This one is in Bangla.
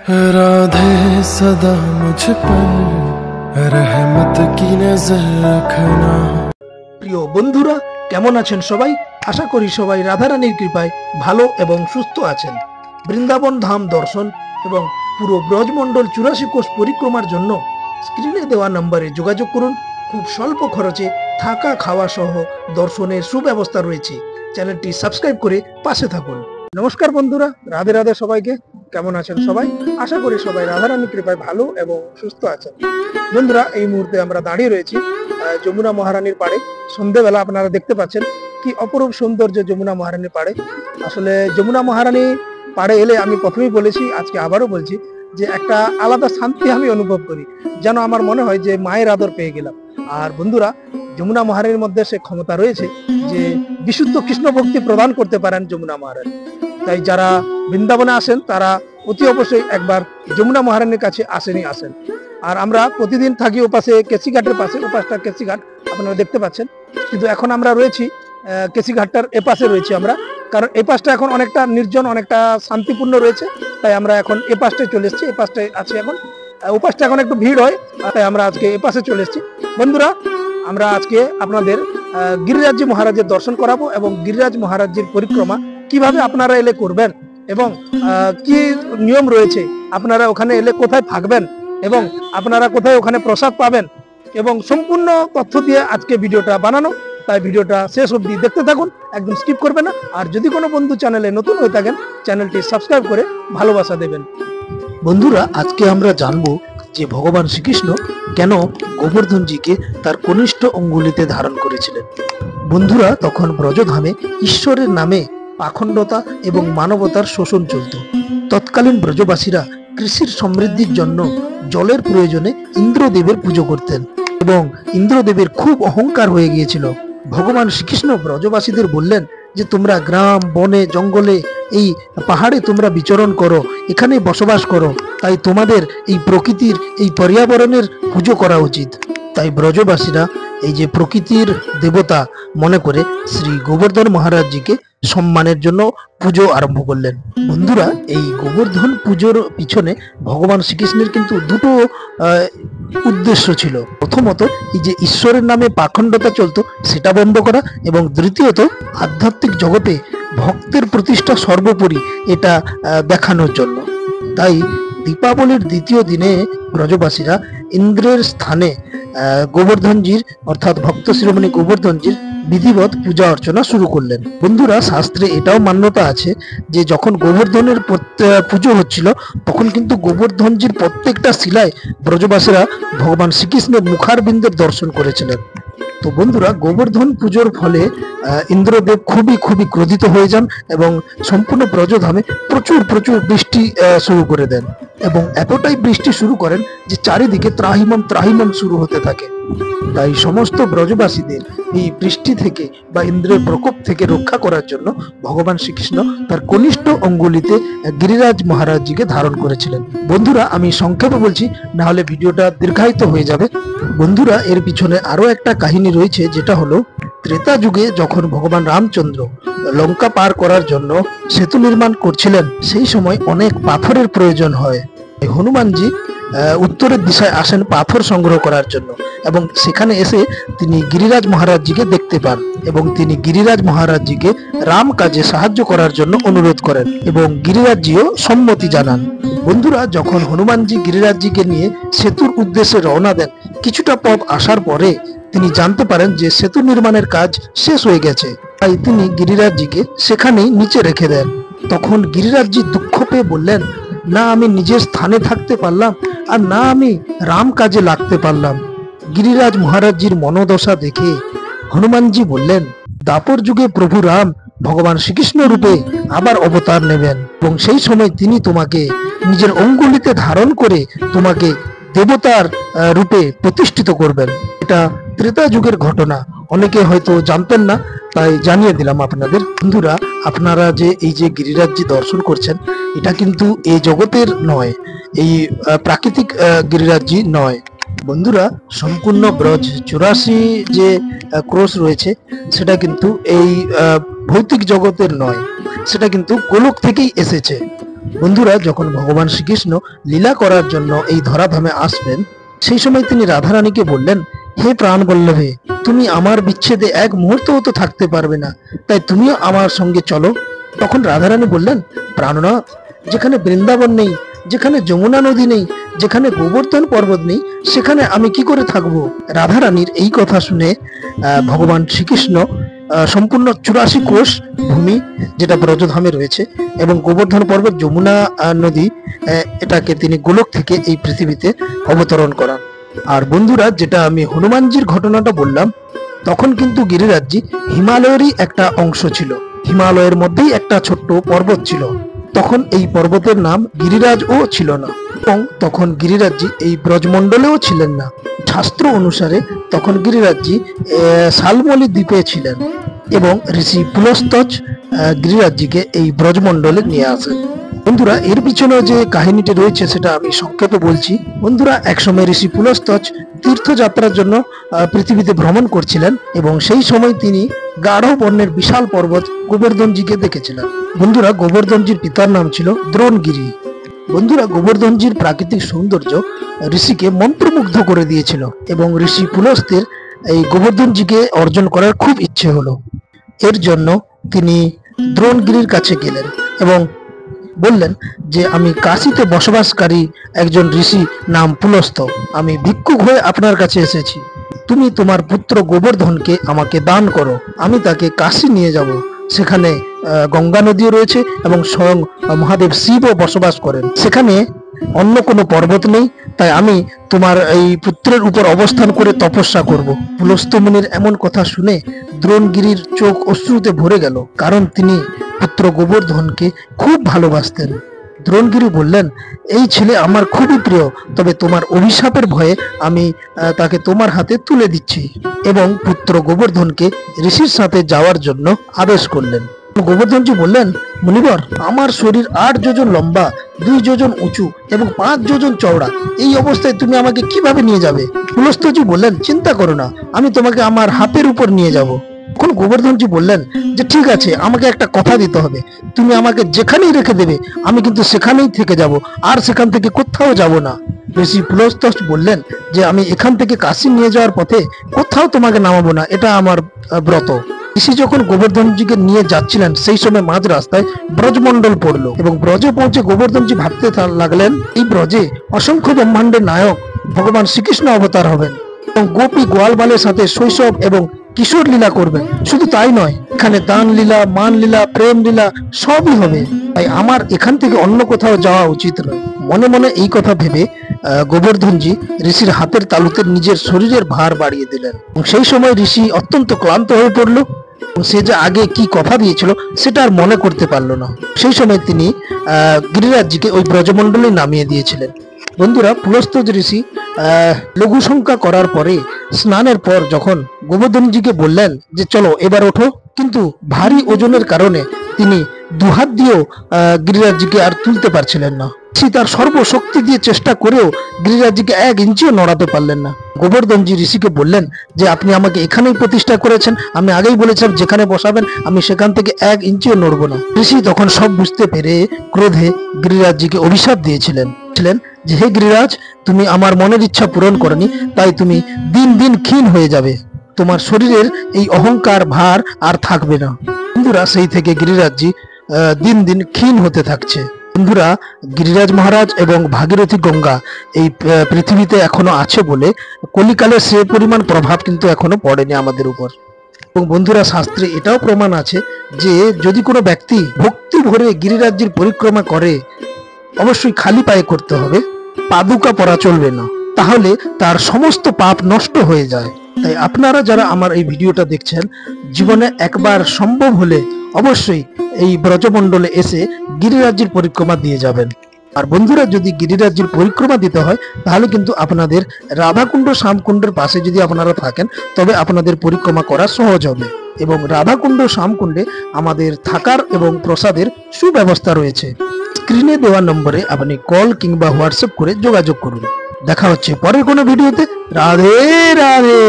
राधे सदा मुझ पर रहमत की नजर रखना। প্রিয় বন্ধুরা, কেমন আছেন সবাই? আশা করি সবাই রাধারানীর কৃপায় ভালো এবং সুস্থ আছেন। বৃন্দাবন ধাম দর্শন এবং পুরো ব্রজমণ্ডল 84 কোষ পরিক্রমার জন্য স্ক্রিনে দেওয়া নম্বরে যোগাযোগ করুন। খুব স্বল্প খরচে থাকা খাওয়া সহ দর্শনের সুব্যবস্থা রয়েছে। চ্যানেলটি সাবস্ক্রাইব করে পাশে থাকুন। নমস্কার বন্ধুরা, রাধে রাধে সবাইকে। কেমন আছেন সবাই? আশা করি সবাই রাধারানীর কৃপায় ভালো এবং সুস্থ আছেন। বন্ধুরা, এই মুহূর্তে আমরা দাঁড়িয়ে রয়েছি যমুনা মহারানীর পাড়ে। সন্ধ্যেবেলা আপনারা দেখতে পাচ্ছেন কি অপরূপ সৌন্দর্য যমুনা মহারানীর পাড়ে। আসলে যমুনা মহারানী পাড়ে এলে আমি প্রথমেই বলেছি, আজকে আবারও বলছি যে একটা আলাদা শান্তি আমি অনুভব করি, যেন আমার মনে হয় যে মায়ের আদর পেয়ে গেলাম। আর বন্ধুরা, যমুনা মহারানীর মধ্যে সে ক্ষমতা রয়েছে যে বিশুদ্ধ কৃষ্ণ ভক্তি প্রদান করতে পারেন যমুনা মহারানী। তাই যারা বৃন্দাবনে আসেন তারা অতি অবশ্যই একবার যমুনা মহারানীর কাছে আসেন। আর আমরা প্রতিদিন থাকি ওপাশে কেসিঘাটের পাশে, ওপাশটা কেসিঘাট আপনারা দেখতে পাচ্ছেন। কিন্তু এখন আমরা রয়েছি কেসিঘাটটার এপাশে রয়েছি আমরা, কারণ এই পাশটা এখন অনেকটা নির্জন, অনেকটা শান্তিপূর্ণ রয়েছে। তাই আমরা এখন এ পাশটায় চলে এসেছি, এ পাশটায় আছি এখন। ওপাশটা এখন একটু ভিড় হয়, তাই আমরা আজকে এ পাশে চলে এসেছি। বন্ধুরা, আমরা আজকে আপনাদের গিরিরাজজি মহারাজের দর্শন করাবো এবং গিরিরাজ মহারাজজির পরিক্রমা কিভাবে আপনারা এলে করবেন এবং কি নিয়ম রয়েছে, আপনারা ওখানে এলে কোথায় থাকবেন এবং আপনারা কোথায় ওখানে প্রসাদ পাবেন, এবং সম্পূর্ণ তথ্য দিয়ে আজকে ভিডিওটা বানানো। তাই ভিডিওটা শেষ অবধি দেখতে থাকুন, একদম স্কিপ করবেন না। আর যদি কোনো বন্ধু চ্যানেলে নতুন হয়ে থাকেন, চ্যানেলটি সাবস্ক্রাইব করে ভালোবাসা দেবেন। বন্ধুরা, আজকে আমরা জানবো যে ভগবান শ্রীকৃষ্ণ কেন গোবর্ধনজিকে তার কনিষ্ঠ অঙ্গুলিতে ধারণ করেছিলেন। বন্ধুরা, তখন ব্রজধামে ঈশ্বরের নামে পাখণ্ডতা এবং মানবতার শোষণ চলত। তৎকালীন ব্রজবাসীরা কৃষির সমৃদ্ধির জন্য জলের প্রয়োজনে ইন্দ্রদেবের পুজো করতেন এবং ইন্দ্রদেবের খুব অহংকার হয়ে গিয়েছিল। ভগবান শ্রীকৃষ্ণ ব্রজবাসীদের বললেন যে তোমরা গ্রাম, বনে, জঙ্গলে, এই পাহাড়ে তোমরা বিচরণ করো, এখানে বসবাস করো। তাই তোমাদের এই প্রকৃতির, এই পর্যাবরণের পুজো করা উচিত। তাই ব্রজবাসীরা এই যে প্রকৃতির দেবতা মনে করে শ্রী গোবর্ধন মহারাজজিকে সম্মানের জন্য পুজো আরম্ভ করলেন। বন্ধুরা, এই গোবর্ধন পুজোর পিছনে ভগবান শ্রীকৃষ্ণের কিন্তু দুটো উদ্দেশ্য ছিল। প্রথমত, এই যে ঈশ্বরের নামে পাখণ্ডতা চলতো সেটা বন্ধ করা, এবং দ্বিতীয়ত আধ্যাত্মিক জগতে ভক্তের প্রতিষ্ঠা সর্বোপরি, এটা দেখানোর জন্য। তাই দীপাবলির দ্বিতীয় দিনে ব্রজবাসীরা ইন্দ্রের স্থানে গোবর্ধনজির অর্থাৎ ভক্ত শিরোমণি গোবর্ধনজির বিধিবৎ পূজা অর্চনা শুরু করলেন। বন্ধুরা, শাস্ত্রে এটাও মান্যতা আছে যে যখন গোবর্ধনের পুজো হচ্ছিল তখন কিন্তু গোবর্ধনজির প্রত্যেকটা শিলায় ব্রজবাসীরা ভগবান শ্রীকৃষ্ণের মুখারবিন্দের দর্শন করেছিলেন। তো বন্ধুরা, গোবর্ধন পুজোর ফলে ইন্দ্রদেব খুবই ক্রোধিত হয়ে যান এবং সম্পূর্ণ ব্রজধামে প্রচুর বৃষ্টি শুরু করে দেন, এবং এতটাই বৃষ্টি শুরু করেন যে চারিদিকে ত্রাহিমাম শুরু হতে থাকে। তাই সমস্ত ব্রজবাসীদের এই বৃষ্টি থেকে বা ইন্দ্রের প্রকোপ থেকে রক্ষা করার জন্য ভগবান শ্রীকৃষ্ণ তার কনিষ্ঠ অঙ্গুলিতে গিরিরাজ মহারাজজিকে ধারণ করেছিলেন। বন্ধুরা, আমি সংক্ষেপে বলছি, না হলে ভিডিওটা দীর্ঘায়িত হয়ে যাবে। বন্ধুরা, এর পিছনে আরো একটা কাহিনী রয়েছে, যেটা হলো ত্রেতা যুগে যখন ভগবান রামচন্দ্র লঙ্কা পার করার জন্য সেতু নির্মাণ করছিলেন, সেই সময় অনেক পাথরের প্রয়োজন হয়। হনুমানজি উত্তরের দিশায় আসেন পাথর সংগ্রহ করার জন্য, এবং সেখানে এসে তিনি গিরিরাজ মহারাজজিকে দেখতে পান এবং তিনি গিরিরাজ মহারাজজিকে রাম কাজে সাহায্য করার জন্য অনুরোধ করেন এবং গিরিরাজজিও সম্মতি জানান। বন্ধুরা, যখন হনুমানজি গিরিরাজজিকে নিয়ে সেতুর উদ্দেশ্যে রওনা দেন, কিছুটা পথ আসার পরে তিনি জানতে পারেন যে সেতু নির্মাণের কাজ শেষ হয়ে গেছে। তাই তিনি গিরিরাজজিকে সেখানেই নিচে রেখে দেন। তখন গিরিরাজজি দুঃখ পেয়ে বললেন, না আমি নিজের স্থানে থাকতে পারলাম, আর না আমি রাম কাজে লাগতে পারলাম। গিরিরাজ মহারাজজির মনোদশা দেখে হনুমানজি বললেন, দাপর যুগে প্রভু রাম ভগবান শ্রীকৃষ্ণ রূপে আবার অবতার নেবেন এবং সেই সময় তিনি তোমাকে নিজের অঙ্গুলিতে ধারণ করে তোমাকে দেবতার রূপে প্রতিষ্ঠিত করবেন। এটা ত্রেতা যুগের ঘটনা, অনেকে হয়তো জানতেন না, তাই জানিয়ে দিলাম আপনাদের। বন্ধুরা, আপনারা যে এই যে গিরিরাজজি দর্শন করছেন, এটা কিন্তু এই জগতের নয়, এই প্রাকৃতিক গিরিরাজজি নয়। বন্ধুরা, সম্পূর্ণ ব্রজ 84 যে ক্রোশ রয়েছে সেটা কিন্তু এই ভৌতিক জগতের নয়, সেটা কিন্তু গোলক থেকেই এসেছে। বন্ধুরা, যখন ভগবান শ্রীকৃষ্ণ লীলা করার জন্য এই ধরাধামে আসবেন, সেই সময় তিনি রাধারানীকে বললেন, হে প্রাণ বল্লভে, তুমি আমার বিচ্ছেদে এক মুহূর্তও তো থাকতে পারবে না, তাই তুমিও আমার সঙ্গে চলো। তখন রাধারানী বললেন, প্রাণনাথ, যেখানে বৃন্দাবন নেই, যেখানে যমুনা নদী নেই, যেখানে গোবর্ধন পর্বত নেই, সেখানে আমি কি করে থাকবো? রাধারানীর এই কথা শুনে ভগবান শ্রীকৃষ্ণ সম্পূর্ণ 84 কোষ ভূমি, যেটা ব্রজধামে রয়েছে, এবং গোবর্ধন পর্বত, যমুনা নদী, এটাকে তিনি গোলক থেকে এই পৃথিবীতে অবতরণ করান। আর বন্ধুরা, যেটা আমি হনুমানজির ঘটনাটা বললাম, তখন কিন্তু গিরিরাজজি হিমালয়েরই একটা অংশ ছিল। হিমালয়ের মধ্যেই একটা ছোট্ট পর্বত ছিল। তখন এই পর্বতের নাম গিরিরাজও ছিল না, এবং তখন গিরিরাজজি এই ব্রজমণ্ডলেও ছিলেন না। শাস্ত্র অনুসারে তখন গিরিরাজজি শালমলী দ্বীপে ছিলেন, এবং ঋষি পুলস্তজ গিরিরাজজিকে এই ব্রজমণ্ডলে নিয়ে আসেন। বন্ধুরা, এর পিছনে যে কাহিনীটি রয়েছে সেটা আমি সংক্ষেপে বলছি। বন্ধুরা, একসময় ঋষি পুলস্তজ তীর্থযাত্রার জন্য পৃথিবীতে ভ্রমণ করছিলেন, এবং সেই সময় তিনি গাঢ় বর্ণের বিশাল পর্বত গোবর্ধনজিকে দেখেছিলেন। বন্ধুরা, গোবর্ধনজির পিতার নাম ছিল দ্রোণগিরি। বন্ধুরা, গোবর্ধনজির প্রাকৃতিক সৌন্দর্য ঋষিকে মন্ত্রমুগ্ধ করে দিয়েছিল, এবং ঋষি পুলস্তের এই গোবর্ধনজিকে অর্জন করার খুব ইচ্ছে হলো। এর জন্য তিনি দ্রোণগিরির কাছে গেলেন এবং বললেন যে, আমি কাশীতে বসবাসকারী একজন ঋষি নাম পুলস্ত, আমি ভিক্ষুক হয়ে আপনার কাছে এসেছি। তুমি তোমার পুত্র গোবর্ধনকে আমাকে দান করো, আমি তাকে কাশী নিয়ে যাব। সেখানে গঙ্গা নদীও রয়েছে, এবং স্বয়ং মহাদেব শিবও বসবাস করেন। সেখানে অন্য কোনো পর্বত নেই, তাই আমি তোমার এই পুত্রের উপর অবস্থান করে তপস্যা করব। পুলস্ত মুনির এমন কথা শুনে দ্রোণগিরির চোখ অশ্রুতে ভরে গেল, কারণ তিনি পুত্র গোবর্ধনকে খুব ভালোবাসতেন। দ্রোণগিরি বললেন, এই ছেলে আমার খুবই প্রিয়, তবে তোমার অভিশাপের ভয়ে আমি তাকে তোমার হাতে তুলে দিচ্ছি, এবং পুত্র গোবর্ধনকে ঋষির সাথে যাওয়ার জন্য আদেশ করলেন। গোবর্ধনজি বললেন, মুনিবর, আমার শরীর 8 যোজন লম্বা, 2 যোজন উঁচু এবং 5 যোজন চওড়া, এই অবস্থায় তুমি আমাকে কিভাবে নিয়ে যাবে? পুলস্তজি বললেন, চিন্তা করো না, আমি তোমাকে আমার হাতের উপর নিয়ে যাব। তখন গোবর্ধনজি বললেন যে, ঠিক আছে, আমাকে একটা কথা দিতে হবে, তুমি আমাকে যেখানেই রেখে দেবে আমি কিন্তু সেখানেই থেকে যাব, আর সেখান থেকে কোথাও যাব না। ঋষি পুলস্ত বললেন যে, আমি এখান থেকে কাশী নিয়ে যাওয়ার পথে কোথাও তোমাকে নামাবো না, এটা আমার ব্রত। ঋষি যখন গোবর্ধনজিকে নিয়ে যাচ্ছিলেন, সেই সময় মাঝ রাস্তায় ব্রজমণ্ডল পড়লো, এবং ব্রজে পৌঁছে গোবর্ধনজি ভাবতে লাগলেন, এই ব্রজে অসংখ্য ব্রহ্মাণ্ডের নায়ক ভগবান শ্রীকৃষ্ণ অবতার হবেন, এবং গোপী গোয়ালবালের সাথে শৈশব এবং কিশোর লীলা করবেন। শুধু তাই নয়, এখানে দান লীলা, মান লীলা, প্রেম লীলা সবই হবে, তাই আমার এখান থেকে অন্য কোথাও যাওয়া উচিত নয়। মনে মনে এই কথা ভেবে গোবর্ধনজি ঋষির হাতের তালুতে নিজের শরীরের ভার বাড়িয়ে দিলেন, এবং সেই সময় ঋষি অত্যন্ত ক্লান্ত হয়ে পড়ল। সে যে আগে কি কথা দিয়েছিল সেটা আর মনে করতে পারলো না। সেই সময় তিনি গিরিরাজজিকে ওই ব্রজমণ্ডলে নামিয়ে দিয়েছিলেন। বন্ধুরা, পুলস্ত ঋষি লঘু সংখ্যা করার পরে, স্নানের পর যখন গোবর্ধনজিকে বললেন যে চলো এবার ওঠো, কিন্তু ভারী ওজনের কারণে তিনি দুহাত দিয়েও গিরিরাজজিকে আর তুলতে পারছিলেন না। তার সর্বশক্তি দিয়ে চেষ্টা করেও গিরিরাজজিকে 1 ইঞ্চিও নড়াতে পারলেন না। গোবর্ধনজি ঋষিকে বললেন যে, আপনি আমাকে এখানেই প্রতিষ্ঠা করেছেন, আমি আগেই বলেছিলাম যেখানে বসাবেন আমি সেখান থেকে 1 ইঞ্চিও নড়ব না। ঋষি তখন সব বুঝতে পেরে ক্রোধে গিরিরাজজিকে অভিশাপ দিয়েছিলেন যে, হে গিরিরাজ, তুমি আমার মনের ইচ্ছা পূরণ করনি, তাই তুমি দিন দিন ক্ষীণ হয়ে যাবে, তোমার শরীরের এই অহংকার ভার আর থাকবে না। বন্ধুরা, সেই থেকে গিরিরাজজি দিন দিন ক্ষীণ হতে থাকছে। বন্ধুরা, গিরিরাজ মহারাজ এবং ভাগীরথী গঙ্গা এই পৃথিবীতে এখনো আছে বলে কলিকালের সে পরিমাণ প্রভাব কিন্তু এখনো পড়েনি আমাদের উপর। এবং বন্ধুরা, শাস্ত্রে এটাও প্রমাণ আছে যে যদি কোনো ব্যক্তি ভক্তি ভরে গিরিরাজ্যের পরিক্রমা করে, অবশ্যই খালি পায়ে করতে হবে, পাদুকা পরা চলবে না, তাহলে তার সমস্ত পাপ নষ্ট হয়ে যায়। তাই আপনারা যারা আমার এই ভিডিওটা দেখছেন, জীবনে একবার সম্ভব হলে অবশ্যই এই ব্রজমণ্ডলে এসে গিরিরাজ্যের পরিক্রমা দিয়ে যাবেন। আর বন্ধুরা, যদি গিরিরাজ্যের পরিক্রমা দিতে হয় তাহলে কিন্তু আপনাদের রাধাকুণ্ড শ্যামকুণ্ডের পাশে যদি আপনারা থাকেন, তবে আপনাদের পরিক্রমা করা সহজ হবে। এবং রাধাকুণ্ড শ্যামকুণ্ডে আমাদের থাকার এবং প্রসাদের সুব্যবস্থা রয়েছে। স্ক্রিনে দেওয়া নম্বরে আপনি কল কিংবা হোয়াটসঅ্যাপ করে যোগাযোগ করুন। দেখা হচ্ছে পরের কোনো ভিডিওতে। রাধে রাধে।